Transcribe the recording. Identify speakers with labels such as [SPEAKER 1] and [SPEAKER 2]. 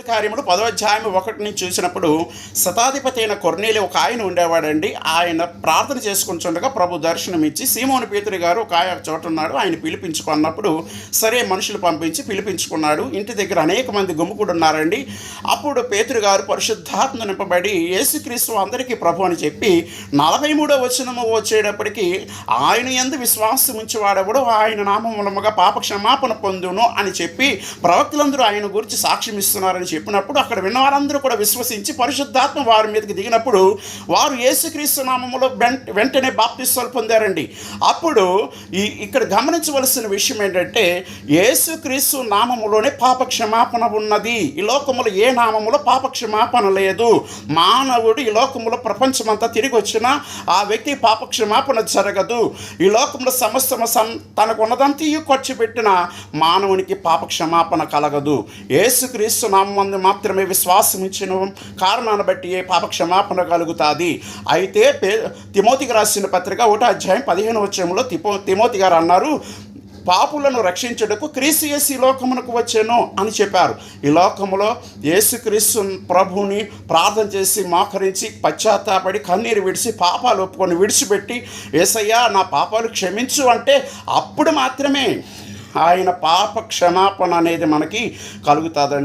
[SPEAKER 1] కార్యములు 10వ అధ్యాయం 1 నుంచి చూసినప్పుడు శతాధిపతి అయిన కొర్నేలి ఒక ఆయన ఉండేవాడండి. ఆయన ప్రార్థన చేసుకుంటుండగా ప్రభు దర్శనమిచ్చి సీమోను పేతురు గారు ఒక చోట ఉన్నాడు, ఆయన పిలిపించుకున్నప్పుడు సరే మనుషులు పంపించి పిలిపించుకున్నాడు. ఇంటి దగ్గర అనేక మంది గుమ్ముకూడు ఉన్నారండి. అప్పుడు పేతురు గారు పరిశుద్ధాత్మ నింపబడి యేసుక్రీస్తు అందరికీ ప్రభు అని చెప్పి 43వ వచనము వచ్చేటప్పటికి ఆయన యందు విశ్వాసం ఉంచేవాడెవడో ఆయన నామమూలముగా పాప క్షమాపణ పొందును అని చెప్పి ప్రవక్తలందరూ ఆయన గురించి సాక్ష్యం ఇస్తున్నారని చెప్పినప్పుడు అక్కడ విన్నవారందరూ కూడా విశ్వసించి పరిశుద్ధాత్మ వారి మీదకి దిగినప్పుడు వారు యేసుక్రీస్తు నామములో వెంటనే బాప్తిస్మాలు పొందారండి. అప్పుడు ఇక్కడ గమనించవలసిన విషయం ఏంటంటే యేసుక్రీస్తు నామములోనే పాప క్షమాపణ ఉన్నది. ఈ లోకములో ఏ నామములో పాప క్షమాపణ లేదు. మానవుడు ఈ లోకములో ప్రపంచమంతా తిరిగి వచ్చినా ఆ వ్యక్తి పాప క్షమాపణ జరగదు. ఈ లోకంలో సమస్త తనకు ఉన్నదంతా ఖర్చు పెట్టిన మానవునికి పాప క్షమాపణ కలగదు. యేసుక్రీస్తు నామందు మాత్రమే విశ్వాసం ఇచ్చిన కారణాన్ని బట్టి ఏ పాప క్షమాపణ కలుగుతుంది. అయితే తిమోతికి రాసిన పత్రిక 1వ అధ్యాయం 15వ వచనంలో తిమోతి గారు అన్నారు, పాపులను రక్షించుటకు క్రీస్తు యేసు ఈ లోకమునకు వచ్చాను అని చెప్పారు. ఈ లోకములో యేసుక్రీస్తు ప్రభువుని ప్రార్థన చేసి మోకరించి పశ్చాత్తాపడి కన్నీరు విడిచి పాపాలు ఒప్పుకొని విడిచిపెట్టి యేసయ్యా నా పాపాలు క్షమించు అంటే అప్పుడు మాత్రమే ఆయన పాప క్షమాపణ అనేది మనకి కలుగుతుందండి.